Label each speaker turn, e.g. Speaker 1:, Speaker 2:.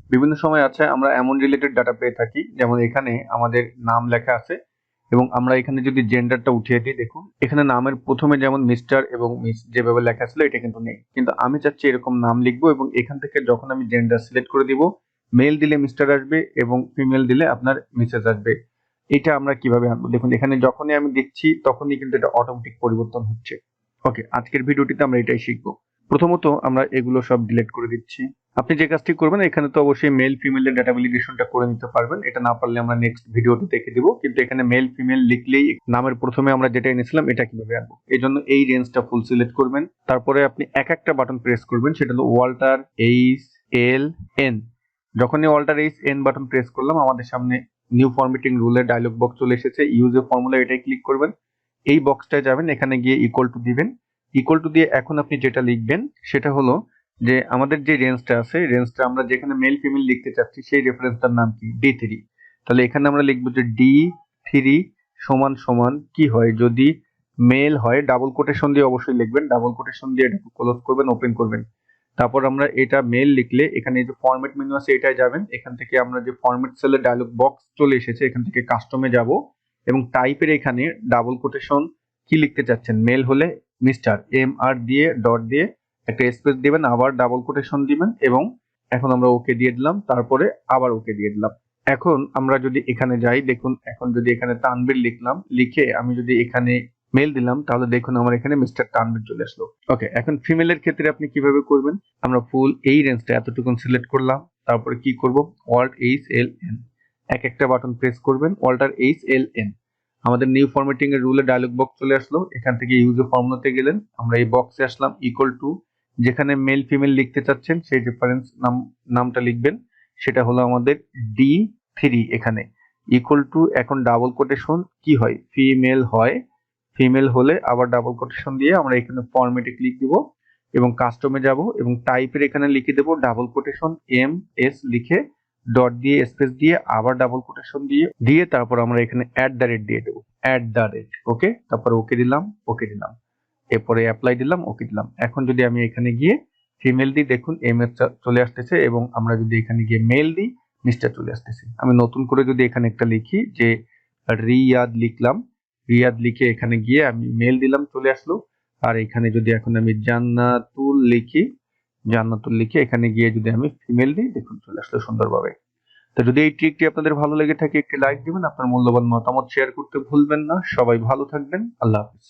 Speaker 1: বিভিন্ন সময় আছে আমরা এমন রিলেটেড ডাটা পেয়ে থাকি, যেমন এখানে আমাদের নাম লেখা আছে এবং আমরা এখানে যদি জেন্ডারটা উঠিয়ে দিই, দেখুন এখানে নামের প্রথমে যেমন মিস্টার এবং মিস যেভাবে লেখা ছিল এটা কিন্তু নেই, কিন্তু আমি চাচ্ছি এরকম নাম লিখবো এবং এখান থেকে যখন আমি জেন্ডার সিলেক্ট করে দিব, মেল দিলে মিস্টার আসবে এবং ফিমেল দিলে আপনার মিসেস আসবে। এটা আমরা কিভাবে আনবো, দেখুন এখানে যখনই আমি দিচ্ছি তখনই কিন্তু এটা অটোমেটিক পরিবর্তন হচ্ছে। ওকে, আজকের ভিডিওটিতে আমরা এটাই শিখবো। প্রথমত আমরা এগুলো সব ডিলিট করে দিচ্ছি। আপনি যে কাজটি করবেন এখানে তো অবশ্যই মেল ফিমেলের ডাটা ভ্যালিডেশনটা করে নিতে পারবেন, এটা না পারলে আমরা নেক্সট ভিডিওতে দেখে দিব, কিন্তু এখানে মেল ফিমেল লিখলেই নামের প্রথমে আমরা যেটা এনেছিলাম এটা কিভাবে আনবো, এই জন্য এই রেঞ্জটা ফুল সিলেক্ট করবেন। তারপরে আপনি এক একটা বাটন প্রেস করবেন, সেটা হলো ওয়াল্টার এইচ এল এন। যখনই Walter H N button press করলাম আমাদের সামনে নিউ ফরম্যাটিং রুলের ডায়লগ বক্স চলে এসেছে। ইউজ এ ফর্মুলা এটাই ক্লিক করবেন, এই বক্সটায় যাবেন, এখানে গিয়ে ইকুয়াল টু দিবেন। ইকুয়াল টু দিয়ে এখন আপনি যেটা লিখবেন সেটা হলো যে আমাদের যে রেঞ্জটা আছে, রেঞ্জটা আমরা যেখানে মেল ফিমেল লিখতে চাচ্ছি সেই রেফারেন্সটার নাম কি, D3। তাহলে এখানে আমরা লিখবো যে D3 সমান সমান কি হয়, যদি মেল হয় ডাবল কোটেশন দিয়ে অবশ্যই লিখবেন, ডাবল কোটেশন দিয়ে এটা ক্লোজ করবেন, ওপেন করবেন। তারপর আমরা এটা মেল লিখলে এখানে যে ফরম্যাট মেনু আছে এটাই যাবেন, এখান থেকে আমরা যে ফরম্যাট সেলের ডায়লগ বক্স চলে এসেছে এখান থেকে কাস্টমে যাব এবং টাইপের এখানে ডাবল কোটেশন কি লিখতে চাচ্ছেন, মেল হলে মিস্টার MR দিয়ে ডট দিয়ে একটা স্পেস দিবেন, আবার ডাবল কোটেশন দিবেন এবং এখন আমরা ওকে দিয়ে দিলাম, তারপরে আবার ওকে দিয়ে দিলাম। এখন আমরা যদি এখানে যাই, দেখুন এখন যদি এখানে তানবীর লিখলাম, লিখে আমি যদি এখানে মেল দিলাম তাহলে দেখুন আমার এখানে মিস্টার তানবীর চলে আসলো। ওকে, এখন ফিমেলের ক্ষেত্রে আপনি কিভাবে করবেন, আমরা ফুল এই রেঞ্জটা এতটুকুন সিলেক্ট করলাম, তারপরে কি করব, অল্ট এইচ এল এন, এক একটা বাটন প্রেস করবেন, অল্টার এইচ এল এন। আমাদের নিউ ফরম্যাটিং এর রুলে ডায়লগ বক্স চলে আসলো, এখান থেকে ইউজ এ ফর্মুলাতে গেলেন, আমরা এই বক্সে আসলাম, ইকুয়াল টু যেখানে মেল ফিমেল লিখতে চাচ্ছেন সেই রেফারেন্স নামটা লিখবেন, সেটা হলো আমাদের D3। এখানে ইকুয়াল টু এখন ডাবল কোটেশন কি হয়, ফিমেল হয়, ফিমেল হলে আবার ডাবল কোটেশন দিয়ে আমরা এখানে ফরম্যাটে ক্লিক দিব এবং কাস্টমে যাব এবং টাইপের এখানে লিখে দেব ডাবল কোটেশন MS লিখে ডট দিয়ে স্পেস দিয়ে আবার ডাবল কোটেশন দিয়ে দিয়ে তারপর আমরা এখানে @ দিয়ে দেব, ওকে, তারপর ওকে দিলাম, ওকে দিলাম, এরপরে অ্যাপ্লাই দিলাম, ওকে দিলাম। এখন যদি আমি এখানে গিয়ে ফিমেল দিই, দেখুন MS চলে আসতেছে এবং আমরা যদি এখানে গিয়ে মেল দিই মিস্টার চলে আসতেছে। আমি নতুন করে যদি এখানে একটা লিখি যে রিয়াদ লিখলাম, রিয়াদ লিখে এখানে গিয়ে আমি মেল দিলাম, চলে আসলো। আর এখানে যদি এখন আমি জান্নাতুল লিখি, জান্নাতুল লিখে এখানে গিয়ে যদি আমি ফিমেল দিই, দেখুন চলে আসলো সুন্দরভাবে। তো যদি এই ট্রিকটি আপনাদের ভালো লেগে থাকে একটি লাইক দিবেন, আপনার মূল্যবান মতামত শেয়ার করতে ভুলবেন না। সবাই ভালো থাকবেন, আল্লাহ হাফেজ।